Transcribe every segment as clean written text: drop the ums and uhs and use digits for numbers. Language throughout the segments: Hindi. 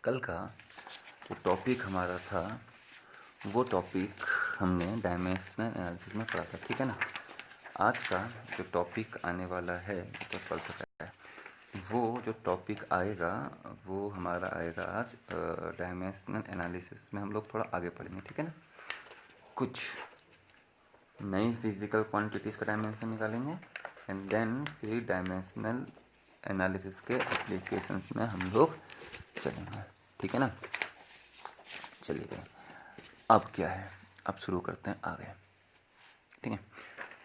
कल का जो टॉपिक हमारा था वो टॉपिक हमने डायमेंशनल एनालिसिस में पढ़ा था, ठीक है ना। आज का जो टॉपिक आने वाला है तो कल तक है, वो जो टॉपिक आएगा वो हमारा आएगा आज डायमेंशनल एनालिसिस में। हम लोग थोड़ा आगे पढ़ेंगे, ठीक है ना। कुछ नई फिजिकल क्वांटिटीज़ का डायमेंशन निकालेंगे एंड देन फिर डायमेंशनल एनालिसिस के एप्लीकेशंस में हम लोग चलेंगे, ठीक है ना। चलिए अब क्या है, अब शुरू करते हैं आगे, ठीक है।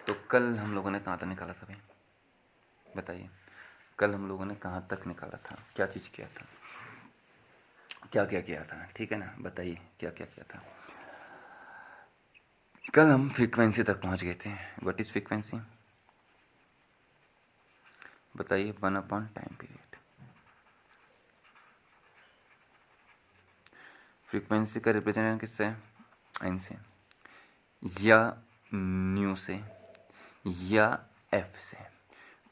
तो कल हम लोगों ने कहाँ तक निकाला था भाई, बताइए। कल हम लोगों ने कहाँ तक निकाला था, क्या चीज़ किया था, क्या क्या किया था, ठीक है ना। बताइए क्या क्या किया था। कल हम फ्रीक्वेंसी तक पहुँच गए थे। व्हाट इज़ फ्रीक्वेंसी, बताइए। 1/टाइम पीरियड। फ्रीक्वेंसी का रिप्रेजेंटेशन किससे है, एन से या न्यू से या एफ से।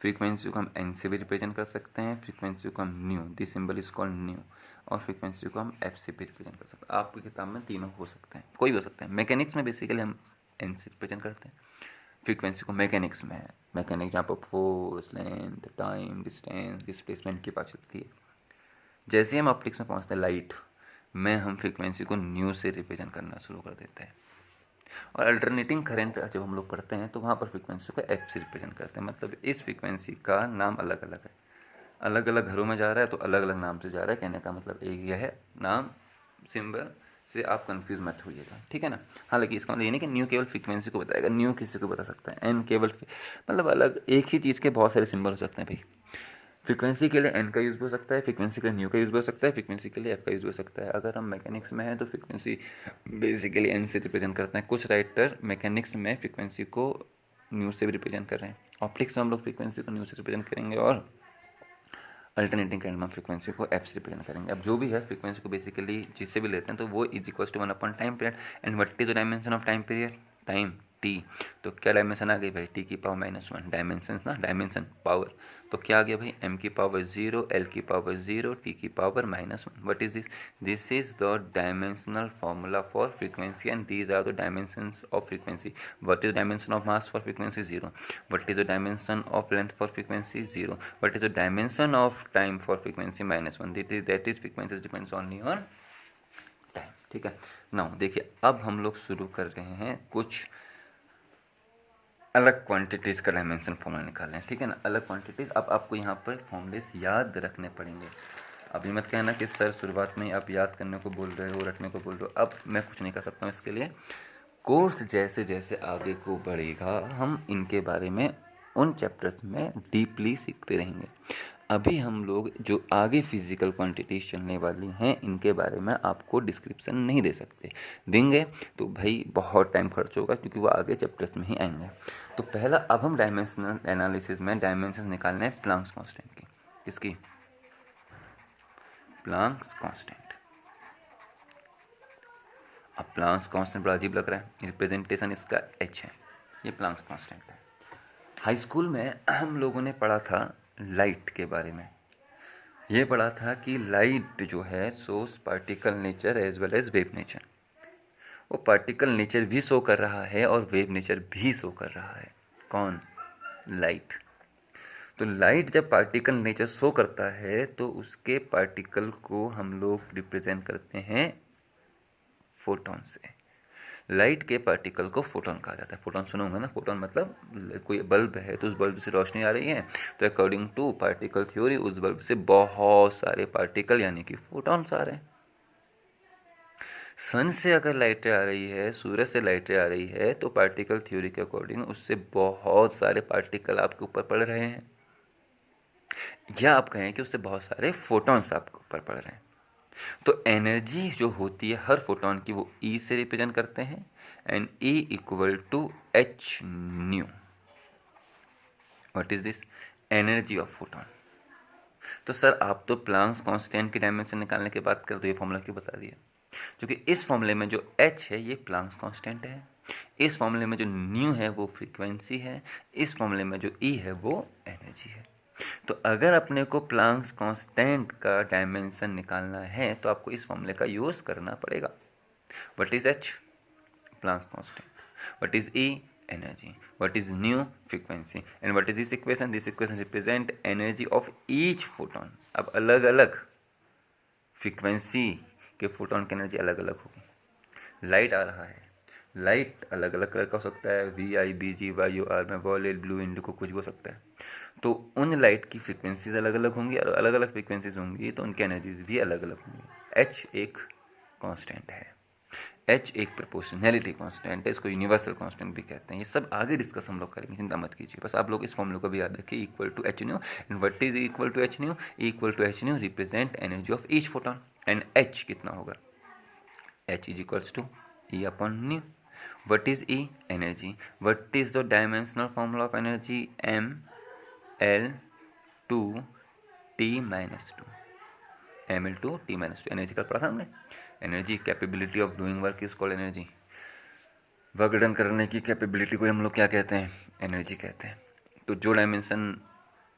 फ्रीक्वेंसी को हम एन से भी रिप्रेजेंट कर सकते हैं, फ्रीक्वेंसी को हम new, this symbol is called new, और फ्रीक्वेंसी को हम एफ से भी रिप्रेजेंट कर सकते हैं। आपकी किताब में तीनों हो सकते हैं, कोई भी हो सकते हैं। मैकेनिक्स में बेसिकली हम एन से रिप्रेजेंट करते हैं फ्रीक्वेंसी को। मैकेनिक्स में है, मैकेनिक्स जहाँ पर force, length, time, distance, displacement की बात चलती है। जैसे ही हम ऑप्टिक्स में पहुँचते हैं लाइट में, हम फ्रीक्वेंसी को न्यू से रिप्रेजेंट करना शुरू कर देते हैं। और अल्टरनेटिंग करंट जब हम लोग पढ़ते हैं तो वहाँ पर फ्रीक्वेंसी को एफ से रिप्रेजेंट करते हैं। मतलब इस फ्रीक्वेंसी का नाम अलग अलग है, अलग अलग घरों में जा रहा है तो अलग अलग नाम से जा रहा है। कहने का मतलब एक यह है, नाम सिंबल से आप कंफ्यूज मत होइएगा, ठीक है ना। हालांकि इसका मतलब ये नहीं कि न्यू केवल फ्रीक्वेंसी को बताएगा, न्यू किसी को बता सकता है, एन केवल मतलब अलग एक ही चीज़ के बहुत सारे सिंबल हो सकते हैं भाई। फ्रीक्वेंसी के लिए एन का यूज़ हो सकता है, फ्रीक्वेंसी के लिए न्यू का यूज़ हो सकता है, फ्रीक्वेंसी के लिए एफ का यूज़ हो सकता है। अगर हम मैकेनिक्स में हैं तो फ्रीक्वेंसी बेसिकली एन से रिप्रेजेंट करते हैं। कुछ राइटर मैकेनिक्स में फ्रीक्वेंसी को न्यू से भी रिप्रेजेंट कर रहे हैं। ऑप्टिक्स में हम लोग फ्रीक्वेंसी को न्यू से रिप्रेजेंट करेंगे और अल्टरनेटिंग करंट में हम फ्रीक्वेंसी को एफ से रिप्रेजेंट करेंगे। अब जो भी है फ्रीक्वेंसी को बेसिकली जिससे भी लेते हैं तो वो इज इक्वल टू 1/टाइम period. And what is the dimension of time period, time T. तो क्या डायमेंशन आ गई भाई, टी की पावर -1 डायमेंशन ना, डायमेंशन पावर। तो क्या आ गया भाई, एम की पावर 0, एल की पावर 0, टी की power -1। What is this, this is the dimensional formula for frequency and these are the dimensions of frequency. What is dimension of mass for frequency, 0। What is the dimension of length for frequency, 0। What is the dimension of time for frequency, -1। That is frequency depends only on time, ठीक है। नाउ देखिए, अब हम लोग शुरू कर रहे हैं कुछ अलग क्वांटिटीज़ का डायमेंशन फॉर्मूला निकालें, ठीक है ना। अलग क्वांटिटीज़, अब आपको यहाँ पर फॉर्मूलेस याद रखने पड़ेंगे। अभी मत कहना कि सर शुरुआत में आप याद करने को बोल रहे हो, रटने को बोल रहे हो। अब मैं कुछ नहीं कर सकता हूँ इसके लिए। कोर्स जैसे जैसे आगे को बढ़ेगा हम इनके बारे में उन चैप्टर्स में डीपली सीखते रहेंगे। अभी हम लोग जो आगे फिजिकल क्वांटिटीज चलने वाली हैं इनके बारे में आपको डिस्क्रिप्शन नहीं दे सकते, देंगे तो भाई बहुत टाइम खर्च होगा क्योंकि वो आगे चैप्टर्स में ही आएंगे। तो पहला, अब हम डायमेंशनल एनालिसिस में डायमेंशन निकालने हैं प्लांक्स कांस्टेंट की। किसकी, प्लांक्स कांस्टेंट। अब प्लांक्स कांस्टेंट बड़ा अजीब लग रहा है, रिप्रेजेंटेशन इसका एच है, ये प्लांक्स कांस्टेंट है। हाई स्कूल में हम लोगों ने पढ़ा था लाइट के बारे में। ये पढ़ा था कि लाइट जो है source particle nature as well as wave nature. वो पार्टिकल नेचर भी शो कर रहा है और वेव नेचर भी शो कर रहा है। कौन, लाइट। तो लाइट जब पार्टिकल नेचर शो करता है तो उसके पार्टिकल को हम लोग रिप्रेजेंट करते हैं फोटोन से। लाइट के पार्टिकल को फोटोन कहा जाता है। फोटोन सुना होगा ना, फोटोन मतलब कोई बल्ब है तो उस बल्ब से रोशनी आ रही है, तो अकॉर्डिंग टू पार्टिकल थ्योरी उस बल्ब से बहुत सारे पार्टिकल यानी कि फोटोन्स आ रहे हैं। सन से अगर लाइटें आ रही है, सूरज से लाइटें आ रही है, तो पार्टिकल थ्योरी के अकॉर्डिंग उससे बहुत सारे पार्टिकल आपके ऊपर पड़ रहे हैं, या आप कहें कि उससे बहुत सारे फोटोन्स आपके ऊपर पड़ रहे हैं। तो एनर्जी जो होती है हर फोटोन की वो ई से रिप्रेजेंट करते हैं, and E equal to H nu. What is this, energy of photon. तो सर आप तो प्लांक्स कांस्टेंट की डायमेंशन निकालने की बात कर, तो ये फॉर्मूला क्यों बता दिया, क्योंकि इस फॉर्मूले में जो एच है ये प्लांक्स कांस्टेंट है, इस फॉर्मूले में जो न्यू है वो फ्रीक्वेंसी है, इस फॉर्मूले में जो ई है वो एनर्जी है। तो अगर अपने को प्लांक्स कांस्टेंट का डायमेंशन निकालना है तो आपको इस फॉर्मूले का यूज़ करना पड़ेगा. What is H? Planck's constant. What is E? Energy. What is new? Frequency. And what is this equation? This equation represent energy of each photon. अब अलग अलग फ्रीक्वेंसी के फोटोन की एनर्जी अलग अलग होगी. लाइट आ रहा है, लाइट अलग अलग कलर का हो सकता है, VIBGYOR में वॉलेट, ब्लू, इंडिको, कुछ भी हो सकता है. तो उन लाइट की फ्रीक्वेंसीज अलग अलग होंगी और अलग अलग फ्रीक्वेंसीज होंगी तो उनकी एनर्जीज भी अलग अलग होंगी. एच एक कांस्टेंट है, एच एक प्रोपोर्शनैलिटी कांस्टेंट है, इसको यूनिवर्सल कांस्टेंट भी कहते हैं. ये सब आगे डिस्कस हम लोग करेंगे, चिंता मत कीजिए. बस आप लोग इस फॉर्मूले को भी याद रखिए, equal to H nu. And what is equal to H nu? Equal to H nu represent energy of each photon. And H कितना होगा? H is equals to E upon nu. What is E? Energy. What is the dimensional formula of energy? ML2 T minus 2. ML2 T minus 2. Energy का पढ़ा था हमने. Energy capability of doing work is called energy. Work done करने की कैपेबिलिटी को हम लोग क्या कहते हैं? एनर्जी कहते हैं. तो जो डायमेंशन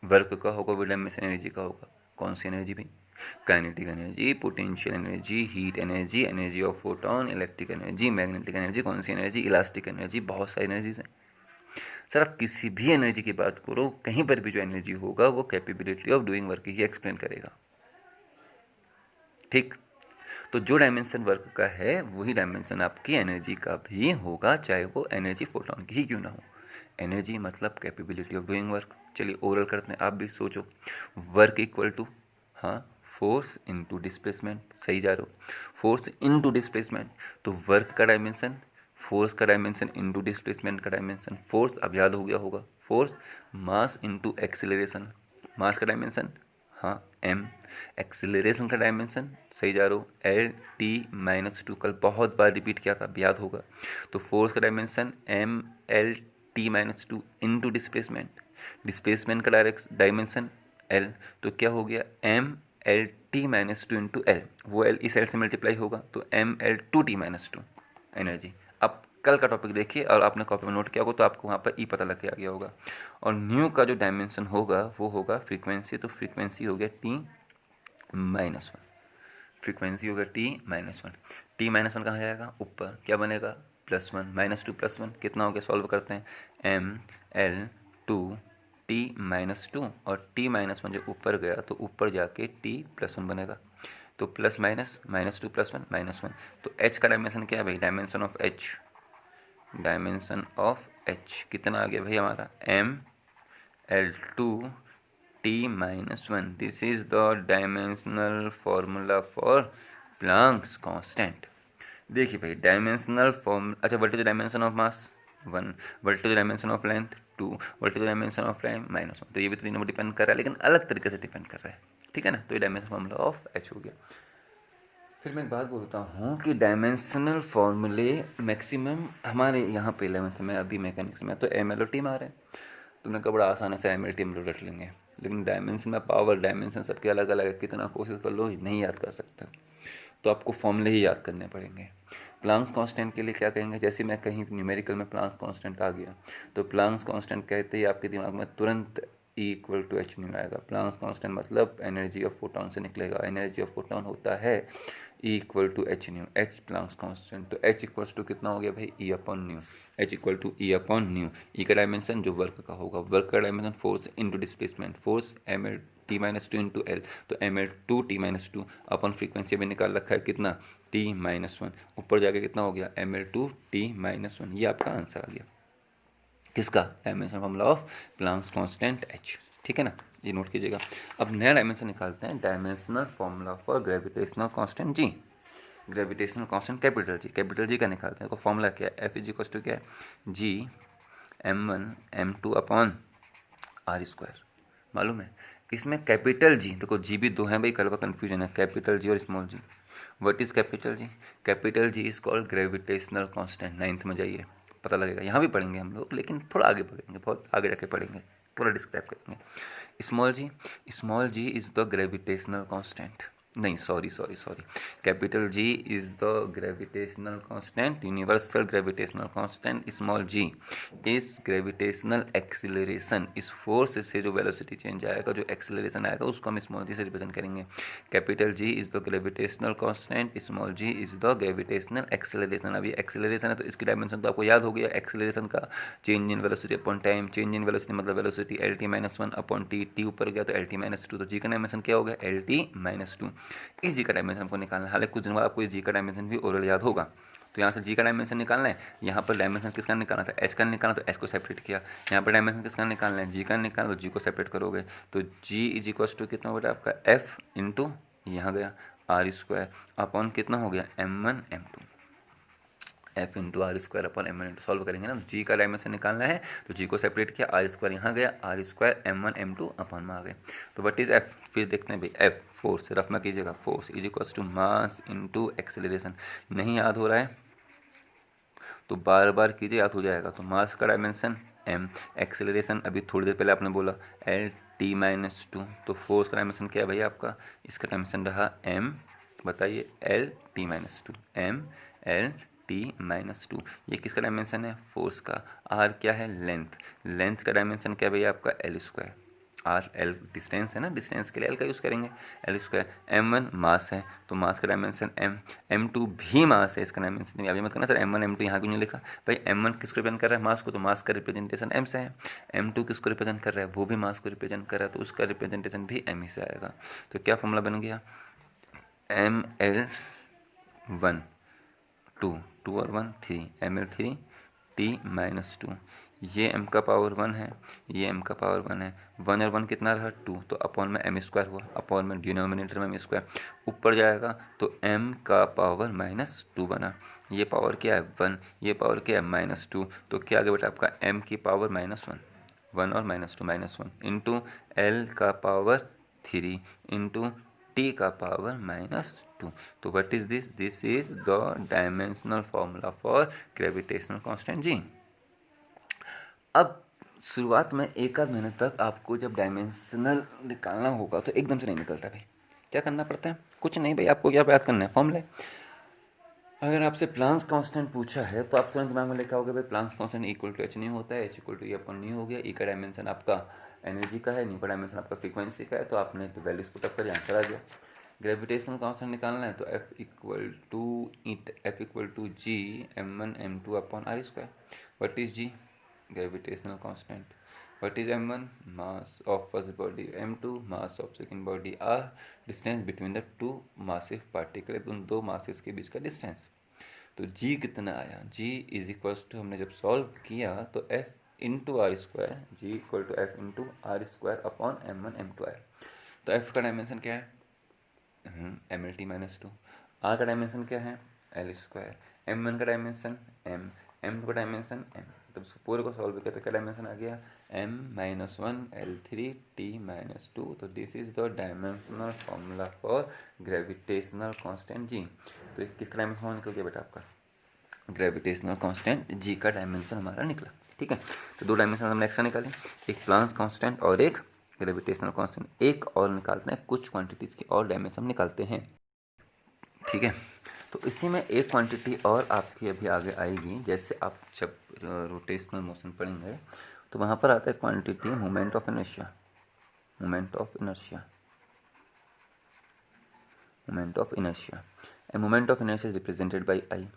वर्क का होगा वो डायमेंशन एनर्जी का होगा. कौन सी एनर्जी भाई? Kinetic energy, potential energy, heat energy, energy of photon, electric energy, magnetic energy. कौन सी एनर्जी? Elastic energy. बहुत सारी एनर्जीज हैं सर. आप किसी भी एनर्जी की बात करो, कहीं पर भी जो एनर्जी होगा वो capability of doing work he explain करेगा. ठीक. तो जो डायमेंशन वर्क का है वही डायमेंशन आपकी एनर्जी का भी होगा, चाहे वो एनर्जी फोटोन की ही क्यों ना हो. एनर्जी मतलब कैपेबिलिटी ऑफ डूइंग वर्क. चलिए ओरल करते हैं, आप भी सोचो. वर्क इक्वल टू, हाँ, फोर्स इनटू डिस्प्लेसमेंट. सही जा रहे हो. Force into displacement. तो वर्क का डायमेंशन, फोर्स का डायमेंशन इनटू डिस्प्लेसमेंट का डायमेंशन. फोर्स अब याद हो गया होगा, फोर्स मास इनटू एक्सीलरेशन. मास का डायमेंशन, हाँ, m. एक्सीलरेशन का डायमेंशन, सही जा रहे हो, L/T-2. कल बहुत बार रिपीट किया था, अब याद होगा. तो फोर्स का dimension ML/T-2 into displacement. Displacement का डायमेंशन L. तो क्या हो गया? ML/T-2 into L. वो L इस L से मल्टीप्लाई होगा तो ML/2T-2 एनर्जी. अब कल का टॉपिक देखिए और आपने कॉपी में नोट किया होगा तो आपको वहाँ पर ई पता लग गया होगा. और न्यू का जो डायमेंशन होगा वो होगा फ्रीक्वेंसी. तो फ्रीक्वेंसी हो गया T-1. फ्रीक्वेंसी हो गया T-1. T-1 कहाँ जाएगा? ऊपर. क्या बनेगा? +1. -2 +1 कितना हो गया? सॉल्व करते हैं. ML2T-2 और T-1 जो ऊपर गया तो ऊपर जाके T+1 बनेगा. तो प्लस माइनस, -2 +1 -1. तो H का डायमेंशन क्या है भाई? Dimension of H. Dimension of H कितना आ गया भाई हमारा? ML2T-1. This is the dimensional formula for Planck's constant. देखिए भाई डायमेंशनल फॉर्म. अच्छा, what is the dimension of mass? 1. What is the dimension of length? 2. What is the dimension of time? -1. तो ये भी तो तीनों डिपेंड कर रहा है लेकिन अलग तरीके से डिपेंड कर रहा है. ठीक है ना. तो ये डायमेंशन फॉर्मूला ऑफ H हो गया. फिर मैं एक बात बोलता हूँ कि डायमेंशनल फॉर्मूले मैक्सिमम हमारे यहाँ पे 11th में, अभी मैकेनिक्स में तो ML/T में आ रहे हैं. तुमने कहा बड़ा आसान है ML/T हम लोग रट लेंगे, लेकिन डायमेंशन में पावर, डायमेंशन सबके अलग अलग है. कितना कोशिश कर लो नहीं याद कर सकते, तो आपको फॉर्मूले ही याद करने पड़ेंगे. प्लांक्स कांस्टेंट के लिए क्या कहेंगे? जैसे मैं कहीं न्यूमेरिकल में प्लांक्स कांस्टेंट आ गया तो प्लांक्स कांस्टेंट कहते ही आपके दिमाग में तुरंत E=H आएगा. प्लांक्स कांस्टेंट मतलब एनर्जी ऑफ फोटोन से निकलेगा. एनर्जी ऑफ फोटोन होता है E=H. H Planck's constant. तो H इक्वल्स टू कितना हो गया भाई? E/μ. H equal to E/μ. E का डायमेंशन जो वर्क का होगा, वर्क का dimension force into displacement. Force ML/T-2 into L. तो ML/2T-2 अपन फ्रीक्वेंसी भी निकाल रखा है कितना? T-1. ऊपर जाके कितना हो गया? ML/2T-1. ये आपका आंसर आ गया. किसका? Dimension formula of Planck's constant H. ठीक है ना. ये नोट कीजिएगा. अब नया डायमेंशन निकालते हैं. Dimensional formula for gravitational constant G. Gravitational constant capital G. Capital G का निकालते हैं. तो फॉर्मूला क्या है? F क्या है? G(m1m2/r²). मालूम है. इसमें कैपिटल G, देखो G भी दो है भाई, कल का कन्फ्यूजन है. कैपिटल G और small g. What is capital G? Capital G is called gravitational constant. 9th में जाइए, पता लगेगा. यहाँ भी पढ़ेंगे हम लोग लेकिन थोड़ा आगे पढ़ेंगे, बहुत आगे जाके पढ़ेंगे, पूरा डिस्क्राइब करेंगे. Small ji is the gravitational constant. नहीं, sorry, capital G is the gravitational constant, universal gravitational constant, small ji is gravitational acceleration. इस फोर्स से जो वेलोसिटी चेंज आएगा, जो एक्सीलरेशन आएगा, उसको हम स्मॉल जी से रिप्रेजेंट करेंगे। Capital G is the gravitational constant, small ji is the gravitational acceleration. अब ये एक्सीलरेशन है तो इसकी डायमेंशन तो आपको याद हो गया, एक्सीलरेशन का change in velocity upon time, change in velocity मतलब velocity L T minus one upon T, T ऊपर गया तो एल टी माइनस टू, तो जी का डायमेंशन क्या हो गया, एल टी माइनस टू। इस जी का डायमेंशन हमको निकालना है। हालांकि कुछ दिन बाद आपको इस जी का डायमेंशन भी ओरल याद होगा। तो यहाँ से जी का डायमेंशन निकालना है, यहाँ पर डायमेंशन किसका निकालना था, एच का निकालना, तो एच को सेपरेट किया। यहाँ पर डायमेंशन किसका निकालना है, जी का निकालना, तो जी को सेपरेट करोगे तो जी इज इक्वल्स टू कितना बेटा आपका एफ इंटू यहाँ गया आर स्क्वायर अपॉन कितना हो गया M one M two, F into R square upon M one into, solve करेंगे ना, जी का डायमेंशन निकालना है तो जी को सेपरेट किया, आर स्क्वायर यहाँ गया, R square M one M two upon में आ गए। तो व्हाट इज एफ, फिर देखते हैं भाई एफ फोर्स, रफ में कीजिएगा, force is equals to mass into acceleration. नहीं याद हो रहा है तो बार बार कीजिए, याद हो जाएगा। तो मास का डायमेंशन एम, एक्सेलरेशन अभी थोड़ी देर पहले आपने बोला एल टी माइनस टू, तो फोर्स का डायमेंशन क्या है भैया आपका, इसका डायमेंशन रहा एम, बताइए L T minus two, M L T minus two, ये किसका डायमेंशन है, फोर्स का। आर क्या है, लेंथ, लेंथ का डायमेंशन क्या है भैया आपका L square, R L distance है ना, डिस्टेंस के लिए एल का यूज़ करेंगे, L square. M one mass है तो मास का डायमेंशन एम, एम टू भी मास है, इसका डायमेंशन अभी मत करना sir M one M two यहाँ क्यों नहीं लिखा, भाई एम वन किसको रिप्रेजेंट कर रहा है, मास को, तो मास का रिप्रेजेंटेशन एम से है। एम टू किसको रिप्रेजेंट कर रहा है, वो भी मास को रिप्रेजेंट कर रहा है, तो उसका रिप्रेजेंटेशन भी एम ही से आएगा। तो क्या फॉर्मूला बन गया, M L one two, two और one three, M L three T minus two, ये m का पावर वन है, ये m का पावर वन है, वन और वन कितना रहा टू, तो अपॉन में एम स्क्वायर हुआ, अपॉन में डिनोमिनेटर में एम स्क्वायर, ऊपर जाएगा तो m का पावर माइनस टू बना, ये पावर क्या है वन, ये पावर क्या है माइनस टू, तो क्या आ गया बेटा आपका m की पावर माइनस वन, वन और minus two, minus one into L का पावर थ्री इंटू टी का पावर माइनस टू। तो what is this, this is the dimensional formula for gravitational constant जी। अब शुरुआत में एक आध महीने तक आपको जब डायमेंशनल निकालना होगा तो एकदम से नहीं निकलता भाई, क्या करना पड़ता है, कुछ नहीं भाई, आपको क्या याद करना है, फॉर्मूले। अगर आपसे प्लांक्स कांस्टेंट पूछा है तो आप तुरंत दिमाग में लिखा होगा भाई Planck's constant equal to H नहीं होता है, H equal to E upon नहीं हो गया, ई का डायमेंशन आपका एनर्जी का है, नी का डायमेंशन आपका फ्रीक्वेंसी का है, तो आपने तो वैल्यूज पुट अप कर आंसर आ गया। ग्रेविटेशनल कांस्टेंट निकालना है तो F equal to G M one M two upon R square. What is G, gravitational constant. What is m1, mass of first body, m2 mass of second body, r distance between the two massive particles, उन दो masses के बीच का distance। तो g कितना आया, g इज इक्वल टू, हमने जब सॉल्व किया तो f into R square, G equal to F into R square upon M one M two आया। तो f का डायमेंशन क्या है, M L T minus two, R का डायमेंशन क्या है एल स्क्वायर, एम वन का डायमेंशन एम, एम टू का डायमेंशन एम, तब इसको पूरे को सॉल्व किया तो क्या डायमेंशन आ गया m minus one L three T minus two. तो this is the dimensional formula for gravitational constant G. तो किसका डायमेंशन निकल गया बेटा आपका, ग्रेविटेशनल कांस्टेंट जी का डायमेंशन हमारा निकला। ठीक है, तो दो डायमेंशन हमने एक्स्ट्रा निकाले, एक प्लांक्स कांस्टेंट और एक ग्रेविटेशनल कांस्टेंट। एक और निकालते हैं, कुछ क्वांटिटीज़ की और डायमेंशन निकालते हैं। ठीक है, तो इसी में एक क्वांटिटी और आपकी अभी आगे आएगी, जैसे आप जब रोटेशनल मोशन पढ़ेंगे तो वहाँ पर आता है quantity moment of inertia, moment of inertia, moment of inertia, and moment of inertia is represented by I.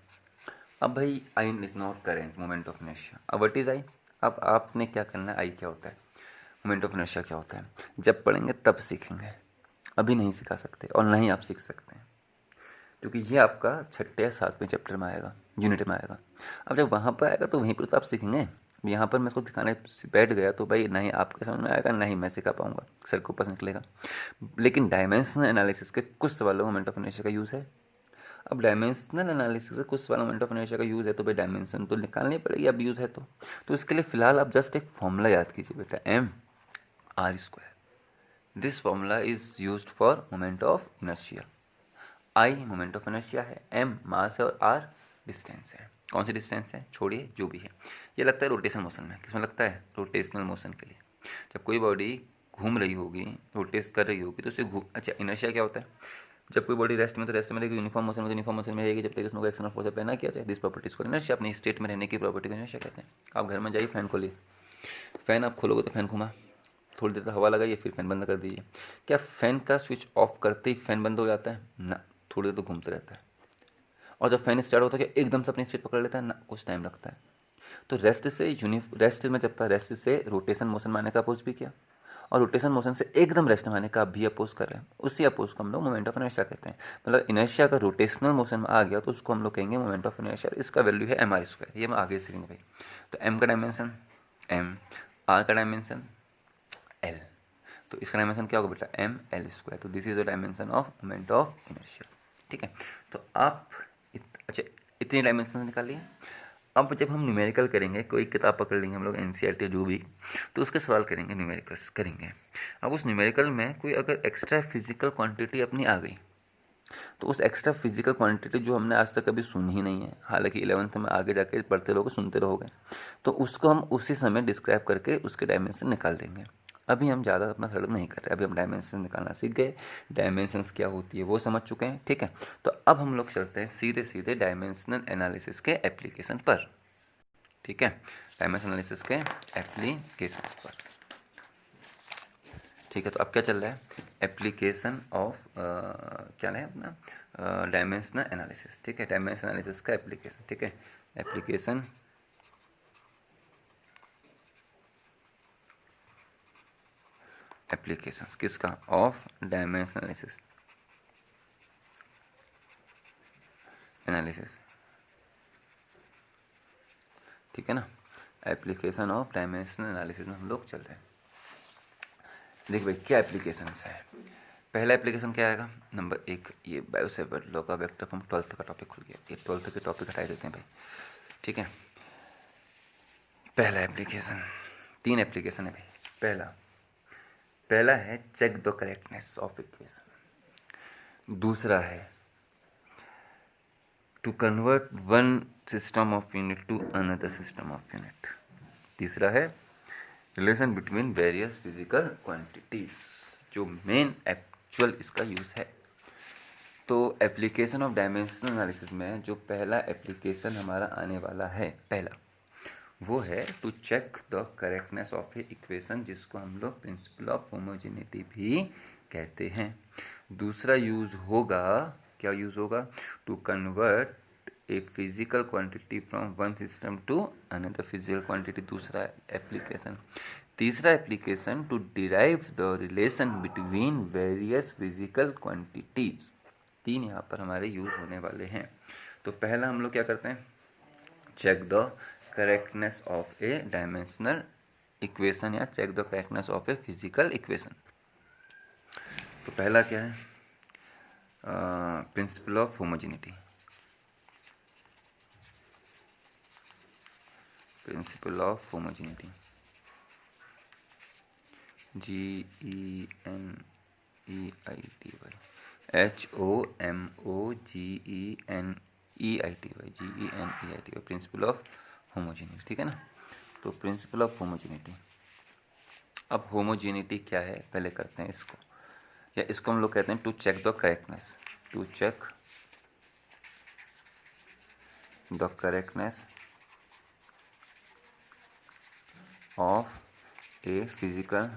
अब भाई I is not current moment of inertia, अब व्हाट इज आई, अब आपने क्या करना है, आई क्या होता है, मोमेंट ऑफ इनर्शिया क्या होता है, जब पढ़ेंगे तब सीखेंगे, अभी नहीं सिखा सकते और नहीं आप सीख सकते हैं, क्योंकि ये आपका छठे या सातवें चैप्टर में आएगा, यूनिट में आएगा। अब जब वहाँ पर आएगा तो वहीं पर तो आप सीखेंगे, यहाँ पर मैं इसको दिखाने बैठ गया तो भाई नहीं आपके समझ में आएगा, नहीं मैं सिखा पाऊंगा, सर को ऊपर निकलेगा। लेकिन डायमेंशनल एनालिसिस के कुछ सवालों में मोमेंट ऑफ इनर्शिया का यूज़ है। अब डायमेंशनल एनालिसिस से कुछ सवालों में मोमेंट ऑफ इनर्शिया का यूज़ है तो भाई डायमेंशन तो निकालनी पड़ेगी, अब यूज़ है तो इसके लिए फिलहाल आप जस्ट एक फॉर्मूला याद कीजिए बेटा, M R square. This formula is use for moment of inertia. I moment of inertia है, एम मास है और आर डिस्टेंस है। कौन सी डिस्टेंस है छोड़िए, जो भी है, ये लगता है रोटेशनल मोशन में, किसमें लगता है, रोटेशनल मोशन के लिए। जब कोई बॉडी घूम रही होगी, रोटेट कर रही होगी तो उसे अच्छा इनर्शिया क्या होता है, जब कोई बॉडी रेस्ट में तो रेस्ट में रहेगी, यूनिफॉर्म मोशन में यूनिफॉर्म मोशन में रहेगी जब तक उसमें कोई एक्शन ऑफ फोर्स अप्लाई ना किया जाए। दिस प्रॉपर्टीज को इनर्शिया, अपनी स्टेट में रहने की प्रॉपर्टी को इनर्शिया कहते हैं। आप घर में जाइए, फैन खोलिए, फैन आप खोलोगे तो फैन घुमा, थोड़ी देर तक हवा लगाइए, फिर फैन बंद कर दीजिए। क्या फैन का स्विच ऑफ करते ही फैन बंद हो जाता है? ना, थोड़ी देर तो घूमते रहता है। और जब फैन स्टार्ट होता है क्या एकदम से अपनी स्पीड पकड़ लेता है? ना, कुछ टाइम लगता है। तो रेस्ट में जब था, रेस्ट से रोटेशन मोशन में आने का अपोज भी किया, और रोटेशन मोशन से एकदम रेस्ट में आने का भी अपोज कर रहे हैं। उसी अपोज को हम लोग मोमेंट ऑफ इनर्शिया कहते हैं। मतलब इनर्शिया का रोटेशनल मोशन में आ गया तो उसको हम लोग कहेंगे मोमेंट ऑफ इनर्शिया। इसका वैल्यू है mr²। ये हम आगे सीखेंगे भाई। तो m का डायमेंशन m, r का डायमेंशन l, तो इसका डायमेंशन क्या होगा बेटा? ml²। तो this is the dimension of moment of inertia. ठीक है, तो आप अच्छा इतने डायमेंशन निकालिए। अब जब हम न्यूमेरिकल करेंगे, कोई किताब पकड़ लेंगे हम लोग एनसीईआरटी जो भी, तो उसके सवाल करेंगे, न्यूमेरिकल्स करेंगे। अब उस न्यूमेरिकल में कोई अगर एक्स्ट्रा फिजिकल क्वांटिटी अपनी आ गई, तो उस एक्स्ट्रा फिजिकल क्वांटिटी जो हमने आज तक कभी सुनी ही नहीं है, हालांकि 11th में आगे जाके पढ़ते रहोगे, सुनते रहोगे, तो उसको हम उसी समय डिस्क्राइब करके उसके डायमेंशन निकाल देंगे। अभी हम ज़्यादा अपना सर नहीं कर रहे, अभी हम डायमेंशन निकालना सीख गए, डायमेंशंस क्या होती है वो समझ चुके हैं। ठीक है, तो अब हम लोग चलते हैं सीधे सीधे डायमेंशनल एनालिसिस के एप्लीकेशन पर। ठीक है, डायमेंशन एनालिसिस के एप्लीकेशन पर। ठीक है, तो अब क्या चल रहा है? एप्लीकेशन ऑफ क्या है अपना डायमेंशनल एनालिसिस। ठीक है, डायमेंशन एनालिसिस का एप्लीकेशन। ठीक है, एप्लीकेशन एप्लीकेशंस किसका? Of dimension analysis analysis. ठीक है ना, एप्लीकेशन ऑफ डायमेंशनल एनालिसिस में हम लोग चल रहे हैं। देखिए भाई क्या एप्लीकेशंस है। पहला एप्लीकेशन क्या आएगा? नंबर 1, ये बायोसेवर्ट लॉ का वेक्टर फॉर्म 12th का टॉपिक खुल गया, ये 12th के टॉपिक हटा देते हैं भाई। ठीक है, पहला एप्लीकेशन, 3 एप्लीकेशन है भाई। पहला है check the correctness of equation. दूसरा है to convert one system of unit to another system of unit. तीसरा है relation between various physical quantities, जो मेन एक्चुअल इसका यूज है। तो एप्लीकेशन ऑफ डायमेंशनल एनालिसिस में जो पहला एप्लीकेशन हमारा आने वाला है, पहला वो है to check the correctness of a equation, जिसको हम लोग प्रिंसिपल ऑफ होमोजेनिटी भी कहते हैं। दूसरा यूज होगा, क्या यूज होगा? To convert a physical quantity from one system to another physical quantity, दूसरा एप्लीकेशन। तीसरा application to derive the relation between various physical quantities. 3 यहाँ पर हमारे यूज होने वाले हैं। तो पहला हम लोग क्या करते हैं? Check the correctness of a dimensional equation या check the correctness of a physical equation. तो पहला क्या है? Principle of homogeneity. Principle of homogeneity, GENEITY, HOMOGENEITY, principle of homogeneity. ठीक है ना, तो प्रिंसिपल ऑफ होमोजेनिटी। अब होमोजेनिटी क्या है पहले करते हैं इसको, या इसको हम लोग कहते हैं to check the correctness. To check the correctness of a physical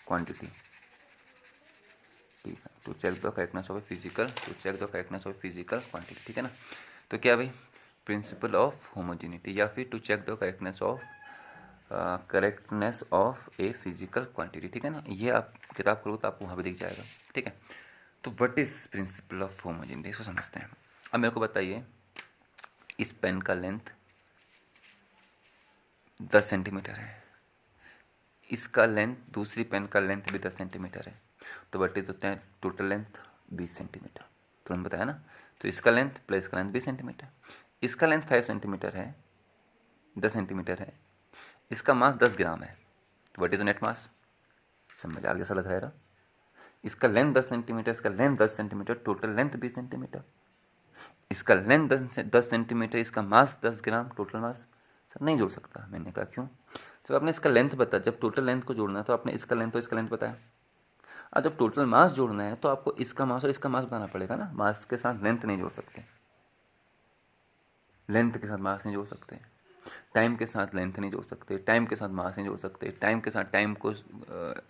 quantity. ठीक है, to check the correctness of a physical, to check the correctness of physical quantity. ठीक है ना, तो क्या भाई? प्रिंसिपल ऑफ होमोजेनिटी, या फिर to check the correctness of a physical quantity. ठीक है ना, ये आप किताब करो तो आपको वहाँ पर दिख जाएगा। ठीक है, तो what is principal of homogeneity, इसको समझते हैं। अब मेरे को बताइए, इस पेन का लेंथ 10 सेंटीमीटर है, इसका लेंथ, दूसरी पेन का लेंथ भी 10 सेंटीमीटर है, तो व्हाट इज होते हैं टोटल लेंथ? 20 सेंटीमीटर। तुरंत बताया ना, तो इसका लेंथ प्लस इसका लेंथ 20 सेंटीमीटर। इसका लेंथ 5 सेंटीमीटर है, 10 सेंटीमीटर है, इसका मास 10 ग्राम है, तो व्हाट इज नेट मास? समझ आगे सा लग रहा है। इसका लेंथ 10 सेंटीमीटर, इसका length 10 centimetre, total length 20 centimetre. इसका लेंथ 10 सेंटीमीटर, इसका मास 10 ग्राम, टोटल मास। सर नहीं जोड़ सकता, मैंने कहा क्यों? जब आपने इसका लेंथ बताया, जब टोटल लेंथ को जोड़ना है तो आपने इसका लेंथ और इसका लेंथ बताया। अब जब टोटल मास जोड़ना है तो आपको इसका मास और इसका मास बताना पड़ेगा ना, मास के साथ लेंथ नहीं जोड़ सकते, लेंथ के साथ मास नहीं जोड़ सकते, टाइम के साथ लेंथ नहीं जोड़ सकते, टाइम के साथ मास नहीं जोड़ सकते, टाइम के साथ टाइम को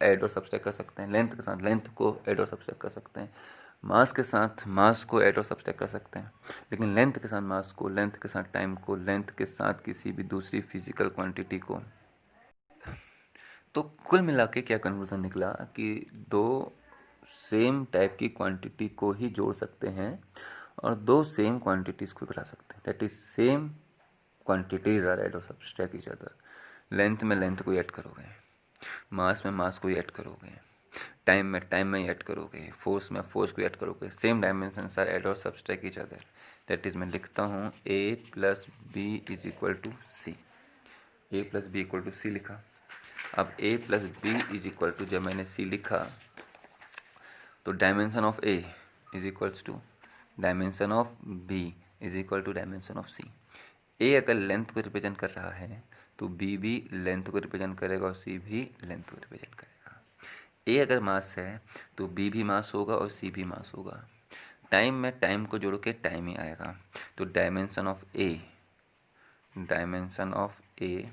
ऐड और सब्सट्रैक्ट कर सकते हैं, लेंथ के साथ लेंथ को ऐड और सब्सट्रैक्ट कर सकते हैं, मास के साथ मास को ऐड और सब्सट्रैक्ट कर सकते हैं, लेकिन लेंथ के साथ मास को, लेंथ के साथ टाइम को, लेंथ के साथ किसी भी दूसरी फिजिकल क्वांटिटी को। तो कुल मिला के क्या कंक्लूजन निकला कि दो सेम टाइप की क्वांटिटी को ही जोड़ सकते हैं और दो सेम क्वांटिटीज को घटा सकते हैं, that is same quantities are add और सब्सट्रैक्ट ईच अदर। लेंथ में लेंथ को ऐड करोगे, मास में मास को ऐड करोगे, टाइम में ऐड करोगे, फोर्स में फोर्स को ऐड करोगे, सेम डायमेंशन आर ऐड और subtract each other. That is मैं लिखता हूँ a plus B is equal to C, a plus B equal to C लिखा। अब a plus B is equal to, जब मैंने c लिखा तो dimension of a is equals to dimension of b is equal to dimension of c। a अगर लेंथ को रिप्रेजेंट कर रहा है तो b भी लेंथ को रिप्रेजेंट करेगा और c भी लेंथ को रिप्रेजेंट करेगा। a अगर मास है तो b भी मास होगा और c भी मास होगा। टाइम में टाइम को जोड़ के टाइम ही आएगा, तो dimension of a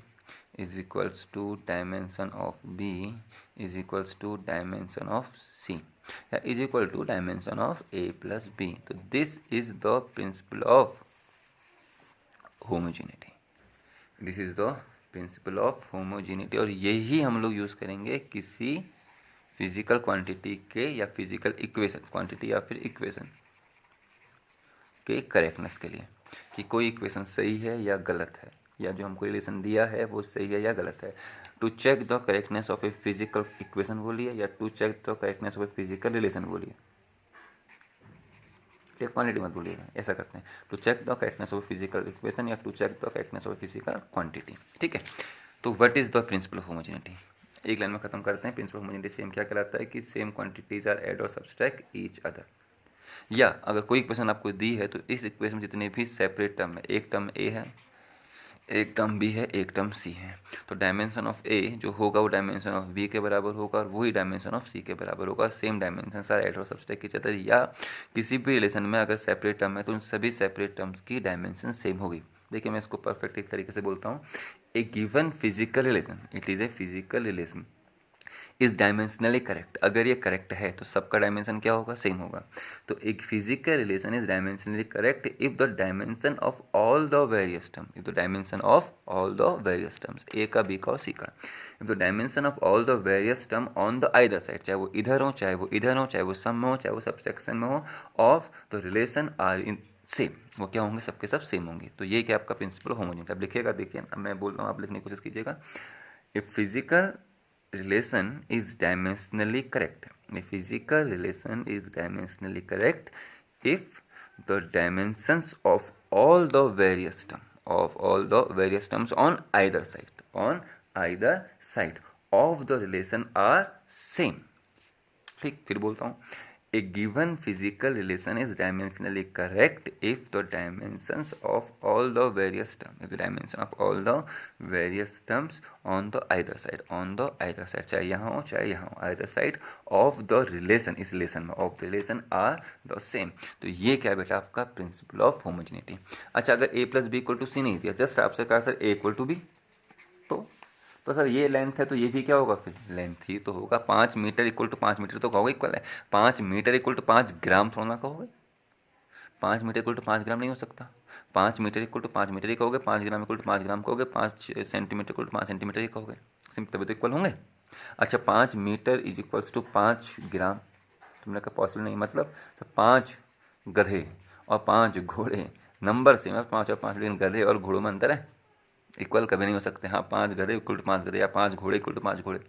is equals to dimension of b is equals to dimension of c is equal to dimension of a plus b। तो this is the principle of homogeneity, this is the principle of homogeneity। और यही हम लोग यूज़ करेंगे किसी फिजिकल क्वांटिटी के या फिजिकल इक्वेशन, क्वांटिटी या फिर इक्वेशन के करेक्टनेस के लिए कि कोई इक्वेशन सही है या गलत है, या जो हमको रिलेशन दिया है वो सही है या गलत है। To check the correctness of a physical equation बोलिए या to check the correctness of a physical relation बोलिए, क्वांटिटी मत बोलिएगा, ऐसा करते हैं to check the correctness of a physical equation या to check the correctness of a physical quantity. ठीक है, तो what is the principle of homogeneity, एक लाइन में खत्म करते हैं। प्रिंसिपल ऑफ होमोजेनिटी सेम क्या कहलाता है कि सेम क्वांटिटीज आर ऐड और सब्सट्रैक्ट ईच अदर। या अगर कोई इक्वेशन आपको दी है तो इस इक्वेशन में जितने भी सेपरेट टर्म है, एक टर्म ए है, एक टर्म बी है, एक टर्म सी है, तो डायमेंशन ऑफ ए जो होगा वो डायमेंशन ऑफ बी के बराबर होगा और वही डायमेंशन ऑफ सी के बराबर होगा। सेम डायमेंशन सारे ऐड और सब्सट्रैक्ट ईच अदर। या किसी भी रिलेशन में अगर सेपरेट टर्म है तो उन सभी सेपरेट टर्म्स की डायमेंशन सेम होगी। देखिए मैं इसको परफेक्ट एक तरीके से बोलता हूँ, a given physical relation, it is a physical relation is dimensionally correct. अगर ये करेक्ट है तो सबका डायमेंशन क्या होगा, सेम होगा। तो एक physical relation is dimensionally correct if the dimension of all the various term, if the dimension of all the various terms, A का बी का और सी का, if the dimension of all the various term on the either side, चाहे वो इधर हो, चाहे वो इधर हो, चाहे वो सम में हो, चाहे वो सब्सट्रैक्शन में हो, of the relation are in same, वो क्या होंगे, सबके सब सेम होंगे। तो ये क्या आपका प्रिंसिपल होमोजेनिटी। अब लिखिएगा, देखिए अब मैं बोल रहा हूँ, आप लिखने की कोशिश कीजिएगा। If physical relation is dimensionally correct, a physical relation is dimensionally correct if the dimensions of all the various terms on either side of the relation are same। ठीक, फिर बोलता हूँ, a given physical relation is dimensionally correct if the dimensions of all the various terms, if the dimension of all the various terms on the either side, चाहे यहाँ हो चाहे यहाँ हो, either side of the relation, इस relation में of the relation are the same। तो ये क्या बेटा आपका प्रिंसिपल ऑफ होमोजेनिटी। अच्छा, अगर a plus B equal to C नहीं दिया, जस्ट आपसे कहा sir a equal to B, तो सर ये लेंथ है तो ये भी क्या होगा, फिर लेंथ ही तो होगा। 5 मीटर इक्वल टू 5 मीटर तो कहोगे इक्वल है, 5 मीटर इक्वल टू 5 ग्राम थोड़ा ना कहोगे, 5 मीटर इक्वल टू 5 ग्राम नहीं हो सकता। 5 मीटर इक्वल टू 5 मीटर ही कहोगे, 5 ग्राम इक्वल टू 5 ग्राम कहोगे, 5 सेंटीमीटर इक्वल टू 5 सेंटीमीटर ही कहोगे, सिंपल, तभी तो इक्वल होंगे। अच्छा, 5 मीटर इज इक्वल्स टू 5 ग्राम, तुमने कहा पॉसिबल नहीं, मतलब 5 गधे और 5 घोड़े नंबर सेम है, 5 और 5, लेकिन गधे और घोड़ों में अंतर है, इक्वल कभी नहीं हो सकते। हाँ, 5 गधे इक्वल टू 5 गधे या 5 घोड़े इक्वल टू 5 घोड़े,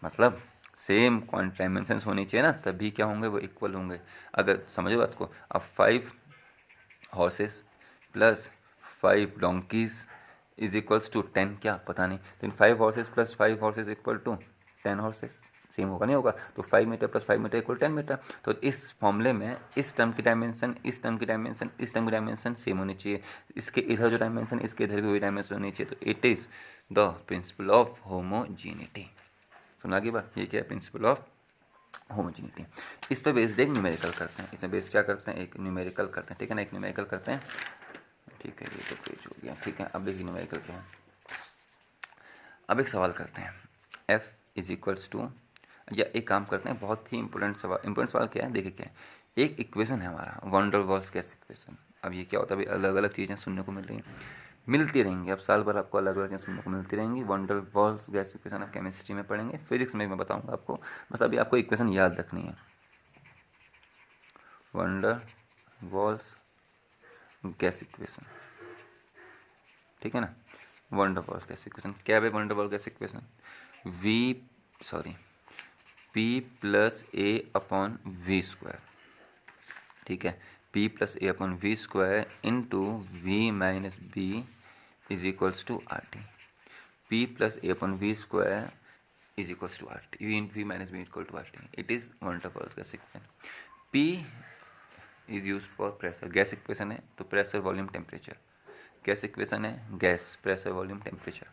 मतलब सेम डायमेंशंस होनी चाहिए ना, तभी क्या होंगे, वो इक्वल होंगे। अगर समझो बात को, अब 5 horses plus 5 donkeys is equals to 10, क्या पता नहीं, लेकिन 5 horses plus 5 horses equal to 10 horses, same होगा नहीं होगा। तो 5 metre plus 5 metre equal 10 metre. तो इस फॉर्मूले में इस टर्म की डायमेंशन, इस टर्म की डायमेंशन, इस टर्म की डायमेंशन सेम होनी चाहिए, इसके इधर जो डायमेंशन इसके इधर भी वही डायमेंशन होनी चाहिए। तो it is the principle of homogeneity. सुना की बात, ये क्या है, प्रिंसिपल ऑफ होमोजेनिटी। इस पे बेस्ड एक न्यूमेरिकल करते हैं, इसमें बेस्ड क्या करते हैं, एक न्यूमेरिकल करते हैं, ठीक है ना, एक न्यूमेरिकल करते हैं, ठीक है, ये तो पेज हो गया, ठीक है। अब देखिए न्यूमेरिकल क्या है। अब एक सवाल करते हैं, f इज इक्वल्स टू, या एक काम करते हैं, बहुत ही इंपॉर्टेंट सवाल क्या है, देखिए क्या है, एक इक्वेशन है हमारा van der Waals gas equation. अब ये क्या होता है, अभी अलग अलग चीज़ें सुनने को मिल रही हैं, मिलती रहेंगी, अब साल भर आपको अलग अलग चीज़ें सुनने को मिलती रहेंगी। Van der Waals gas equation आप केमिस्ट्री में पढ़ेंगे, फिजिक्स में मैं बताऊंगा आपको, बस अभी आपको इक्वेशन याद रखनी है, van der Waals gas equation, ठीक है ना। Van der Waals gas equation क्या है, van der Waals gas equation P plus A upon V square, ठीक है, P plus A upon V square into V minus B is equals to R T. P plus A upon V square is equals to R T, V minus B equal to R T, it is van der Waals gas equation. P is use for pressure, gas equation है तो pressure volume temperature, gas equation है gas pressure volume temperature.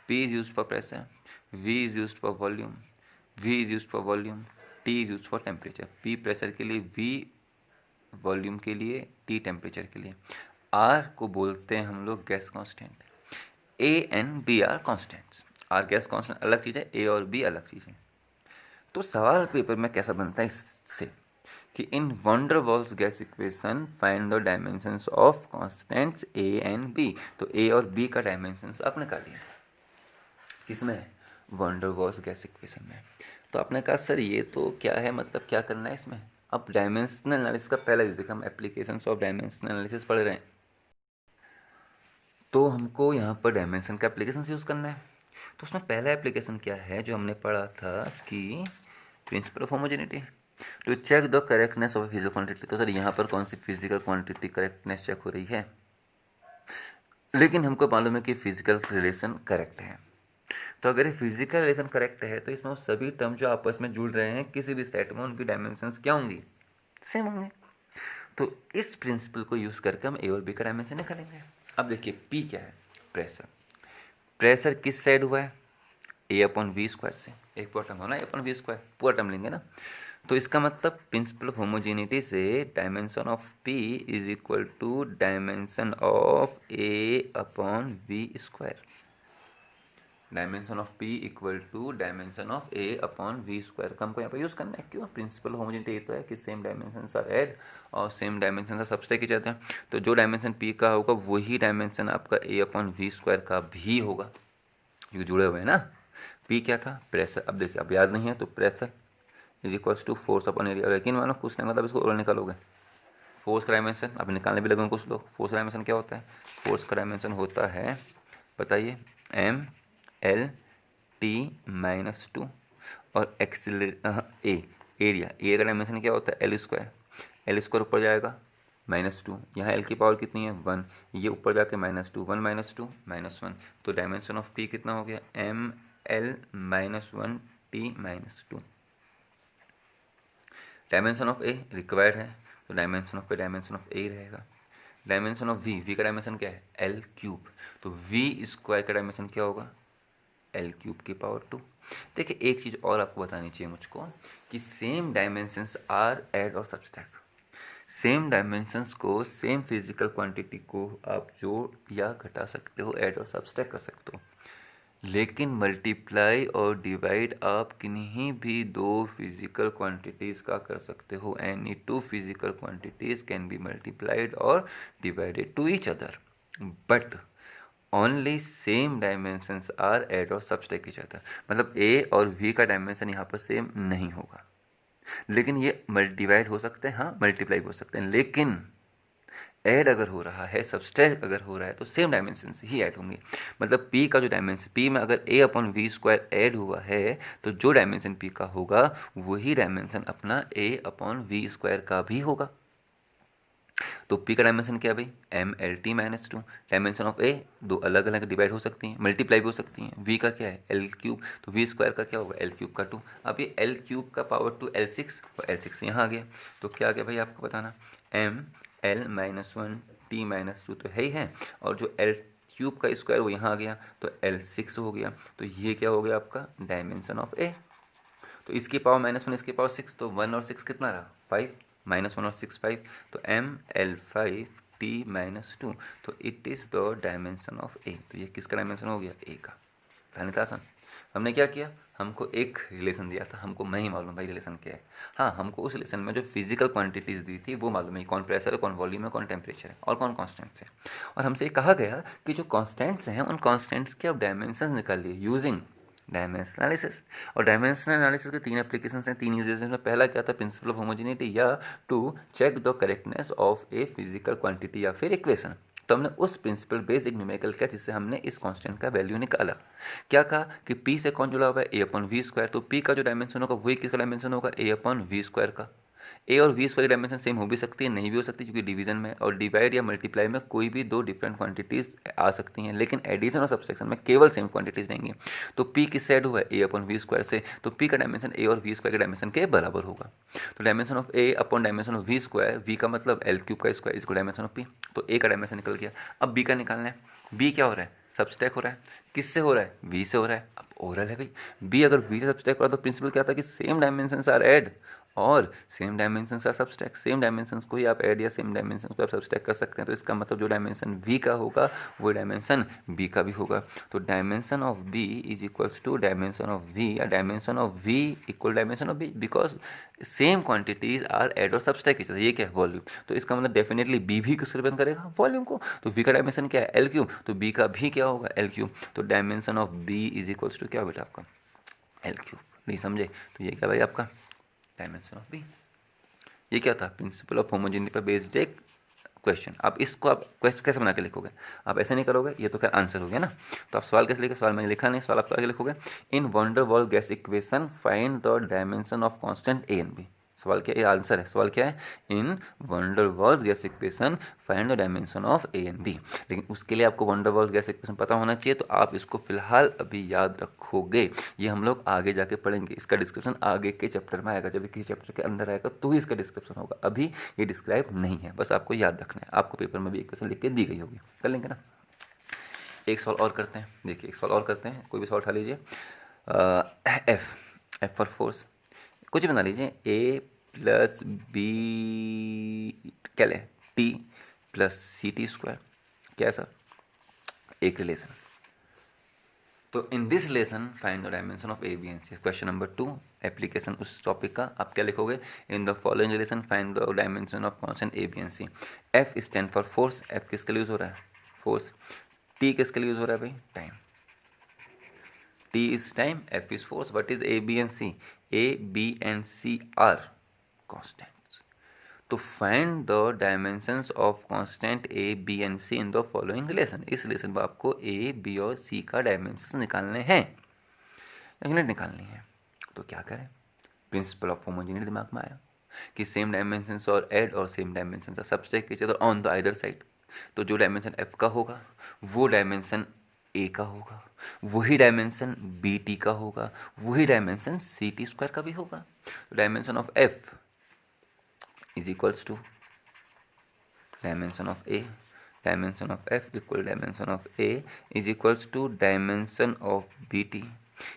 P is use for pressure, V is use for volume, V is use for volume, T is use for temperature. P pressure के लिए, V वॉल्यूम के लिए, T टेम्परेचर के लिए। R को बोलते हैं हम लोग gas constant, A and B are constants. R gas constant अलग चीज़ है, A और B अलग चीज़ है। तो सवाल पेपर में कैसा बनता है इससे कि in van der Waals gas equation find the dimensions of constants A and B। तो A और B का डायमेंशंस आपने निकालिए, किसमें, van der Waals gas equation में। तो आपने कहा सर ये तो क्या है, मतलब क्या करना है इसमें। अब डायमेंशनल एनालिसिस का पहला यूज देखा, हम एप्लीकेशंस ऑफ डायमेंशनल एनालिसिस पढ़ रहे हैं, तो हमको यहाँ पर डायमेंशन का एप्लीकेशन यूज़ करना है। तो उसमें पहला एप्लीकेशन क्या है जो हमने पढ़ा था कि principle of homogeneity to check the correctness of physical quantity. तो सर यहाँ पर कौन सी फिजिकल क्वांटिटी करेक्टनेस चेक हो रही है, लेकिन हमको मालूम है कि फिजिकल रिलेशन करेक्ट है। तो अगर ये फिजिकल रिलेशन करेक्ट है तो इसमें वो सभी टर्म जो आपस में जुड़ रहे हैं किसी भी सेट में, उनकी डायमेंशंस क्या होंगी, सेम होंगे। तो इस प्रिंसिपल को यूज़ करके हम ए और बी का डायमेंशन निकालेंगे। अब देखिए पी क्या है, प्रेशर। प्रेशर किस साइड हुआ है, ए अपॉन वी स्क्वायर से, एक पूरा टर्म होना ए अपॉन वी स्क्वायर, पूरा टर्म लेंगे ना। तो इसका मतलब प्रिंसिपल ऑफ होमोजेनिटी से dimension of P is equal to dimension of A upon V square. Dimension of P equal to dimension of A upon V square का हमको यहाँ पर यूज़ करना है। क्यों, प्रिंसिपल होमोजेनिटी ये तो है कि सेम डायमेंशन आर ऐड और सेम डायमेंशन सब्सट्रैक्ट किए जाते हैं। तो जो डायमेंशन पी का होगा वही डायमेंशन आपका ए अपॉन वी स्क्वायर का भी होगा, क्योंकि जुड़े हुए हैं ना। पी क्या था, प्रेशर। अब देखिए, अब याद नहीं है तो pressure is equals to force upon area. यकीन मानो कुछ नहीं, मतलब इसको और निकालोगे, फोर्स का डायमेंशन अभी निकालने भी लगेंगे कुछ लोग। फोर्स का डायमेंशन क्या होता है, फोर्स का डायमेंशन होता है, बताइए, M L T minus two, और एरिया, ए का डायमेंशन क्या होता है, एल स्क्वायर। एल स्क्वायर ऊपर जाएगा माइनस टू, यहाँ एल की पावर कितनी है, वन, ये ऊपर जाके minus two, one minus two minus one. तो डायमेंशन ऑफ पी कितना हो गया, M L minus one T minus two. Dimension of A required है, तो डायमेंशन ऑफ ए रहेगा। डायमेंशन ऑफ वी का डायमेंशन क्या है, एल क्यूब, तो वी स्क्वायर का डायमेंशन क्या होगा, एल क्यूब की पावर टू। देखिए एक चीज़ और आपको बतानी चाहिए मुझको कि सेम डायमेंशंस आर ऐड और सब्सट्रैक्ट। सेम डायमेंशंस को, सेम फिजिकल क्वांटिटी को आप जोड़ या घटा सकते हो, ऐड और सब्सट्रैक्ट कर सकते हो, लेकिन मल्टीप्लाई और डिवाइड आप किन्हीं भी दो फिजिकल क्वांटिटीज़ का कर सकते हो। Any two physical quantities can be multiplied और divided to each other, but only same dimensions are add और सब्सट्रैक्ट ईच अदर। मतलब ए और वी का डायमेंशन यहाँ पर सेम नहीं होगा, लेकिन ये डिवाइड हो सकते हैं, हाँ मल्टीप्लाई हो सकते हैं, लेकिन ऐड अगर हो रहा है, सब्सट्रैक्ट अगर हो रहा है तो सेम डायमेंशन से ही ऐड होंगे। मतलब पी का जो डायमेंशन, पी में अगर ए अपॉन वी स्क्वायर ऐड हुआ है तो जो डायमेंशन पी का होगा वही डायमेंशन अपना ए अपॉन वी स्क्वायर का भी होगा। तो पी का डायमेंशन क्या है भाई, M L T minus two. Dimension of A दो अलग अलग डिवाइड हो सकती हैं, मल्टीप्लाई भी हो सकती हैं। वी का क्या है, एल क्यूब, तो वी स्क्वायर का क्या होगा, एल क्यूब का टू। अब ये एल क्यूब का पावर टू एल सिक्स, और एल सिक्स यहाँ आ गया, तो क्या आ गया भाई आपको बताना, M L minus one T minus two तो है ही है, और जो एल क्यूब का स्क्वायर वो यहाँ आ गया तो एल सिक्स हो गया। तो ये क्या हो गया आपका डायमेंशन ऑफ ए। तो इसकी पावर -1 इसकी पावर 6, तो 1 और 6 कितना रहा 5, -1 और 6 5, तो ml5t-2, तो it is the dimension of A. तो ये किसका डायमेंशन हो गया, ए का। था था आसान। हमने क्या किया, हमको एक रिलेशन दिया था, हमको नहीं मालूम भाई रिलेशन क्या है। हाँ, हमको उस रिलेशन में जो फिजिकल क्वांटिटीज़ दी थी वो मालूम है, कौन प्रेशर है, कौन वॉल्यूम है, कौन टेम्परेचर है और कौन कॉन्स्टेंट्स है। और हमसे ये कहा गया कि जो कॉन्स्टेंट्स हैं उन कॉन्स्टेंट्स के आप डायमेंशन निकालिए यूजिंग डायमेंशन एनालिसिस। और डायमेंशनल एनालिसिस के 3 एप्लीकेशंस हैं, 3 यूजेस हैं। पहला क्या था, प्रिंसिपल ऑफ होमोजेनिटी, या to check the correctness of a physical quantity या फिर इक्वेशन। तो हमने उस प्रिंसिपल बेस्ड एक न्यूमेरिकल किया जिससे हमने इस कांस्टेंट का वैल्यू निकाला। क्या कहा कि p से कौन जुड़ा हुआ है, a/v²। तो p का जो डायमेंशन होगा वही किसका डायमेंशन होगा, a/v² का। ए और वी स्क्वायर की डायमेंशन सेम हो भी सकती है, नहीं भी हो सकती, क्योंकि डिवीजन में और डिवाइड या मल्टीप्लाई में कोई भी दो डिफरेंट क्वांटिटीज आ सकती हैं, लेकिन एडिशन और सब्सट्रैक्शन में केवल सेम क्वांटिटीज रहेंगी। तो पी किससे ऐड हुआ है, a/v² से, तो पी का डायमेंशन ए और वी स्क्वायर के डायमेंशन के बराबर होगा। तो dimension of A upon dimension of वी², वी का मतलब l³ का स्क्वायर, इसको डायमेंशन ऑफ पी। तो ए का डायमेंशन निकल गया। अब बी का निकालना है। बी क्या हो रहा है, सब्सट्रैक्ट हो रहा है, किससे हो रहा है, वी से हो रहा है। अब ओरल है भाई, बी अगर वी से सब्सट्रैक्ट हो रहा है तो प्रिंसिपल क्या था कि सेम डायमेंशंस आर ऐड और same dimensions are subtract. Same dimensions को ही आप ऐड या सेम डायमेंशंस को आप सब्सट्रैक्ट कर सकते हैं। तो इसका मतलब जो डायमेंशन v का होगा वो डायमेंशन b का भी होगा। तो dimension of b is equals to dimension of v, या dimension of v equal dimension of b, because same quantities are add और सब्सट्रैक्ट। ये क्या है, वॉल्यूम। तो इसका मतलब डेफिनेटली b भी किससे रिप्रेजेंट करेगा, वॉल्यूम को। तो v का डायमेंशन क्या है, l3, तो b का भी क्या होगा, l3। तो dimension of b is equals to क्या बेटा आपका, l3। नहीं समझे, तो ये क्या भाई आपका डायमेंशन ऑफ बी। ये क्या था, प्रिंसिपल ऑफ होमोजेनिटी पर बेस्ड एक क्वेश्चन। अब इसको आप क्वेश्चन कैसे बना के लिखोगे, आप ऐसे नहीं करोगे, ये तो खैर आंसर हो गया ना। तो आप सवाल कैसे लिखे, सवाल मैंने लिखा नहीं, सवाल आप आगे लिखोगे, in van der Waals gas equation find the dimension of constant A and B. सवाल क्या है, आंसर है, सवाल क्या है, in van der Waals gas equation find the dimension of A and B. लेकिन उसके लिए आपको वंडर वॉल्स गैस इक्वेशन पता होना चाहिए, तो आप इसको फिलहाल अभी याद रखोगे। ये हम लोग आगे जाके पढ़ेंगे, इसका डिस्क्रिप्शन आगे के चैप्टर में आएगा, जब किसी चैप्टर के अंदर आएगा तो ही इसका डिस्क्रिप्शन होगा, अभी ये डिस्क्राइब नहीं है, बस आपको याद रखना है। आपको पेपर में भी इक्वेशन लिख के दी गई होगी, कर लेंगे ना। एक सवाल और करते हैं, देखिए एक सवाल और करते हैं, कोई भी सवाल उठा लीजिए। एफ फॉर फोर्स, कुछ भी बना लीजिए, a प्लस बी क्या लें, t प्लस CT², कैसा एक रिलेशन। तो in this relation find the dimension of A B and C. Question number 2 application उस टॉपिक का, आप क्या लिखोगे, in the following relation find the dimension of constant A B and C. F stand for force, F किसके लिए यूज हो रहा है, फोर्स। टी किसके लिए यूज हो रहा है भाई, time. T is time, F is force. What is A, B and C? A, B and C are constants. तो find the dimensions of constant A, B and C in the following relation. इस रिलेशन में आपको A, B और C का डायमेंशन निकालने हैं, यूनिट निकालनी है। तो क्या करें, प्रिंसिपल ऑफ होमोजेनिटी दिमाग में आया कि सेम डायमेंशंस और ऐड और same dimensions are subtract each other on the either side. तो जो डायमेंशन F का होगा वो डायमेंशन ए का होगा, वही डायमेंशन बी टी का होगा, वही डायमेंशन CT² का भी होगा। तो dimension of F is equals to dimension of A, dimension of F equal dimension of A is equals to dimension of B T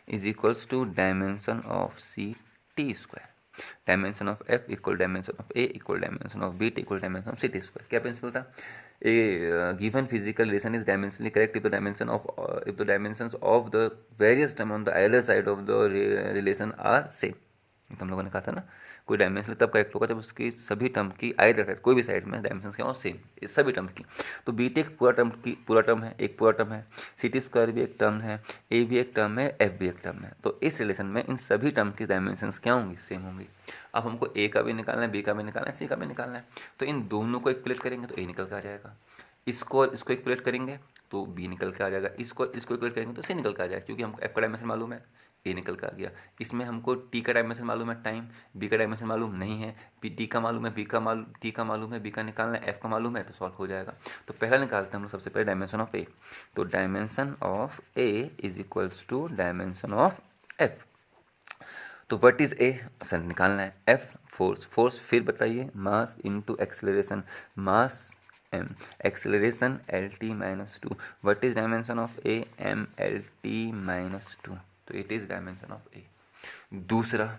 is equals to dimension of CT²। Dimension of F equal dimension of A equal dimension of B T equal dimension of CT²। क्या प्रिंसिपल था, a given physical relation is dimensionally correct if the dimensions of the various term on the either side of the relation are same। तो हम लोगों ने कहा था ना, कोई डायमेंशन तब करेक्ट होगा जब उसकी सभी टर्म की आइदर साइड, कोई भी साइड में डायमेंशन क्या हो, सेम, इस सभी टर्म की। तो बी टी एक पूरा टर्म है, एक पूरा टर्म है, CT² भी एक टर्म है, ए भी एक टर्म है, एफ भी एक टर्म है। तो इस रिलेशन में इन सभी टर्म की डायमेंशंस क्या होंगी, सेम होंगी। अब हमको ए का भी निकालना है, बी का भी निकालना है, सी का भी निकालना है। तो इन दोनों को इक्वलेट करेंगे तो ए निकल के आ जाएगा, इसको इसको इक्वलेट करेंगे तो बी निकल के आ जाएगा, इसको इक्वलेट करेंगे तो सी निकल के आ जाएगा, क्योंकि हमको एफ का डायमेंशन मालूम है, ए निकल के आ गया। इसमें हमको टी का डायमेंशन मालूम है टाइम, बी का डायमेंशन मालूम नहीं है, टी का मालूम है, टी का मालूम है, बी का निकालना है, एफ का मालूम है, तो सॉल्व हो जाएगा। तो पहला निकालते हैं हम लोग सबसे पहले डायमेंशन ऑफ ए। तो dimension of A is equals to dimension of F. तो व्हाट इज ए, सर निकालना है, एफ फोर्स, फिर बताइए mass into acceleration, mass m, acceleration LT-2। what is dimension of a, MLT-2। तो it is dimension of a। दूसरा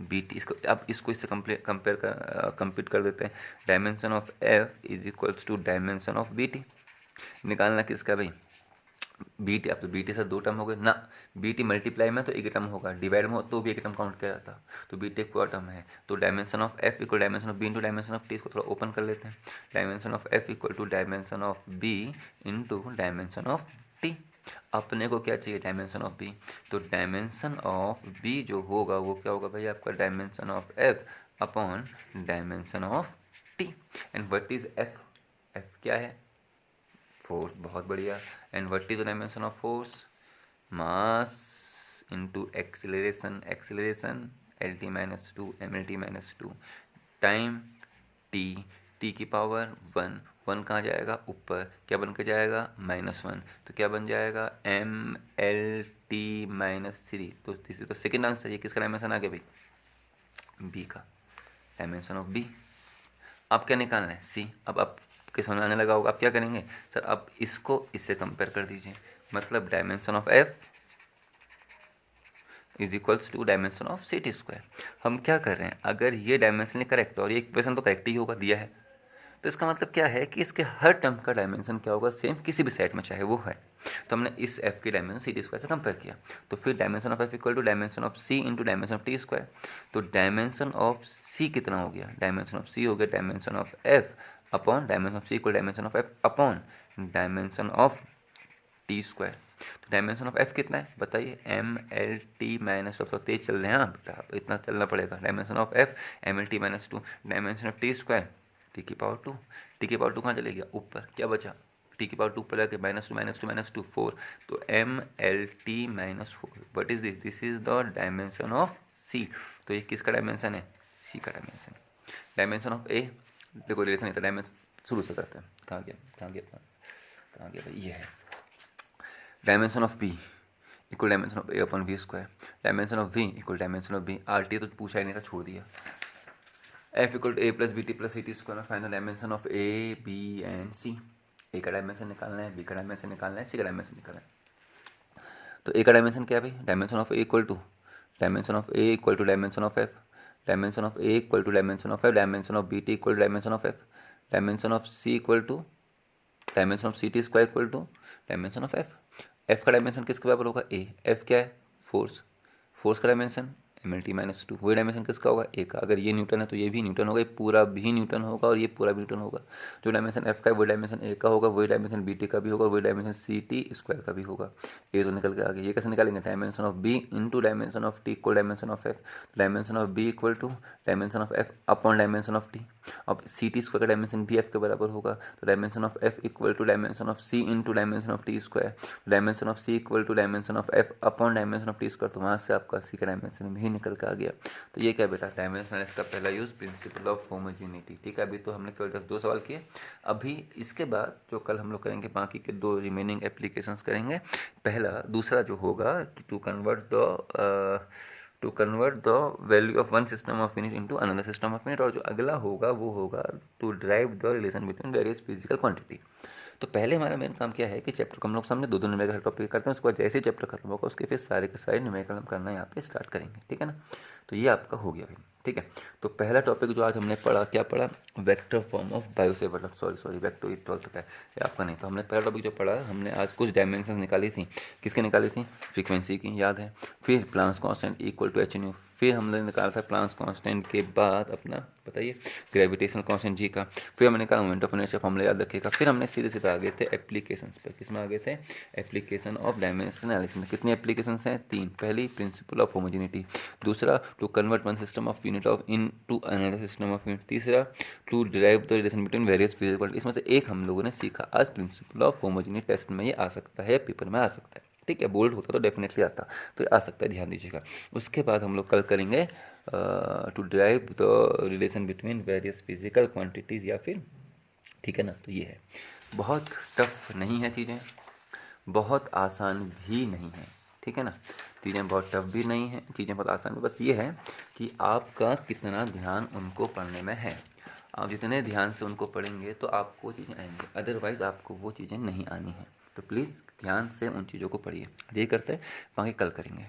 बी टी, इसको अब इसको इससे कंप्लीट कर देते हैं। Dimension of F is equals to dimension of B T. निकालना किसका भाई, बी टी। अब तो बी टी से 2 टर्म हो गए ना, बी टी मल्टीप्लाई में तो एक टर्म होगा, डिवाइड में हो तो भी एक टर्म काउंट किया जाता, तो बी टी एक पूरा टर्म है। तो dimension of F equal dimension of B into dimension of T, इसको थोड़ा ओपन कर लेते हैं। Dimension of F equal to dimension of B into dimension of T. अपने को क्या चाहिए, डायमेंशन ऑफ बी, तो डायमेंशन ऑफ बी जो होगा वो क्या होगा भाई आपका, dimension of F upon dimension of T. And what is F, F क्या है, फोर्स, बहुत बढ़िया। And what is the dimension of force, mass into acceleration, acceleration L T minus two M L T minus two, time T, T की पावर 1, 1 कहाँ जाएगा ऊपर, क्या बन के जाएगा -1, तो क्या बन जाएगा एम एल टी माइनस 3। तो तीसरी तो सेकेंड आंसर, ये किसका डायमेंशन आ गया भाई, बी का डायमेंशन ऑफ बी। अब क्या निकालना है, सी। अब आपके समझ आने लगा होगा, आप क्या करेंगे सर, आप इसको इससे कंपेयर कर दीजिए, मतलब dimension of F is equals to dimension of C T square. हम क्या कर रहे हैं, अगर ये डायमेंशनली करेक्ट है और ये इक्वेशन तो करेक्ट ही होगा, दिया है, तो इसका मतलब क्या है कि इसके हर टर्म का डायमेंशन क्या होगा, सेम, किसी भी सेट में चाहे वो है। तो हमने इस एफ की डायमेंशन सी टी स्क्वायर से कंपेयर किया, तो फिर dimension of F equal to dimension of C into dimension of T square. तो डायमेंशन ऑफ सी कितना हो गया, डायमेंशन ऑफ सी हो गया dimension of F upon dimension of C equal dimension of F upon dimension of T square. तो डायमेंशन ऑफ एफ कितना है बताइए, एम एल टी माइनस, अब तो तेज चल रहे हैं आप बेटा, इतना चलना पड़ेगा। Dimension of F M L T minus two, dimension of T square T की पावर 2, टी की पावर 2 कहाँ चले गया ऊपर, क्या बचा, टी की पावर 2 ऊपर जाके -2 4, तो M L T minus 4, what is this, this is the dimension of C. तो ये किसका डायमेंशन है, सी का डायमेंशन। डायमेंशन ऑफ ए, देखो रिलेशन नहीं था, डायमेंशन शुरू से करते हैं, कहाँ गया कहाँ गया कहाँ गया भाई, ये है dimension of B equal dimension of A upon V square, dimension of V equal dimension of B, R T तो पूछा ही नहीं था, छोड़ दिया। F equal to A plus B T plus C T square, find the dimension of A B and C. A का डायमेंशन निकालना है, बी का डायमेंशन निकालना है, सी का डायमेंशन निकालना है। तो ए का डायमेंशन क्या है भाई, dimension of A equal to dimension of A equal to dimension of F, dimension of A equal to dimension of F, dimension of B T equal to dimension of F, dimension of C equal to dimension of C T square equal to dimension of F. F का डायमेंशन किसके बराबर होगा, ए। एफ क्या है, फोर्स, फोर्स का dimension M L T minus 2, वही डायमेंशन किसका होगा, ए का। अगर ये न्यूटन है तो ये भी न्यूटन होगा, ये पूरा भी न्यूटन होगा और ये पूरा भी न्यूटन होगा। जो डायमेंशन एफ का है वही डायमेंशन ए का होगा, वही डायमेंशन बी टी का भी होगा, वही डायमेंशन सी टी स्क्वायर का भी होगा। ए तो निकल के आ गया, ये कैसे निकालेंगे, dimension of B into dimension of T equal dimension of F, dimension of B equal to dimension of F upon dimension of T. अब सी टी स्क्वायर का डायमेंशन भी एफ के बराबर होगा, तो dimension of F equal to dimension of C into dimension of T square, dimension of C equal to dimension of F upon dimension of T square. तो वहाँ से आपका सी का डायमेंशन भी निकल के आ गया। तो ये क्या बेटा, डायमेंशनलेस का पहला यूज, प्रिंसिपल ऑफ होमोजेनिटी। ठीक है, अभी तो हमने केवल 2 सवाल किए। अभी इसके बाद जो कल हम लोग करेंगे, बाकी के 2 रिमेनिंग एप्लीकेशंस करेंगे। दूसरा जो होगा to convert the value of one system of unit into another system of unit, और जो अगला होगा वो होगा to derive the relation between various physical quantity. तो पहले हमारा मेन काम क्या है कि चैप्टर को हम लोग सामने 2 न्यूमेरिकल टॉपिक करते हैं, उसके बाद जैसे ही चैप्टर खत्म होगा उसके फिर सारे के सारे न्यूमेरिकल हम करना यहाँ पे स्टार्ट करेंगे। ठीक है ना, तो ये आपका हो गया भाई। ठीक है, तो पहला टॉपिक जो आज हमने पढ़ा, क्या पढ़ा, vector form of Biot Savart, sorry vector 12th का है, ये आपका नहीं। तो हमने पहला टॉपिक जो पढ़ा, हमने आज कुछ डायमेंशन निकाली थी, किसके निकाली थी, फ्रीक्वेंसी की, याद है। फिर Planck's constant equal to H nu, फिर हमने निकाला था प्लांक्स कांस्टेंट के बाद अपना बताइए ग्रेविटेशनल कांस्टेंट जी का, फिर हमने निकाला मोमेंट ऑफ इनर्शिया फॉर्मूला याद रखिएगा। फिर हमने सीधे आ गए थे एप्लीकेशंस पर, किसमें आ गए थे, एप्लीकेशन ऑफ डायमेंशन एनालिसिस में। कितनी एप्लीकेशंस हैं, 3। पहली प्रिंसिपल ऑफ होमोजेनिटी, दूसरा to convert one system of unit of into another system of unit, तीसरा to derive the relation between various physical quantity. इसमें से एक हम लोगों ने सीखा आज, प्रिंसिपल ऑफ होमोजेनिटी। टेस्ट में ये आ सकता है, पेपर में आ सकता है। ठीक है, बोल्ड होता तो डेफिनेटली आता, तो आ सकता है, ध्यान दीजिएगा। उसके बाद हम लोग कल करेंगे to derive the relation between various physical quantities या फिर, ठीक है ना। तो ये है, बहुत टफ नहीं है चीज़ें, बहुत आसान भी नहीं है। ठीक है ना, चीज़ें बहुत टफ भी नहीं है, चीज़ें बहुत आसान भी, बस ये है कि आपका कितना ध्यान उनको पढ़ने में है। आप जितने ध्यान से उनको पढ़ेंगे तो आपको वो चीज़ें आएंगी, अदरवाइज़ आपको वो चीज़ें नहीं आनी हैं। तो प्लीज़ ध्यान से उन चीज़ों को पढ़िए। ये करते हैं, बाकी कल करेंगे।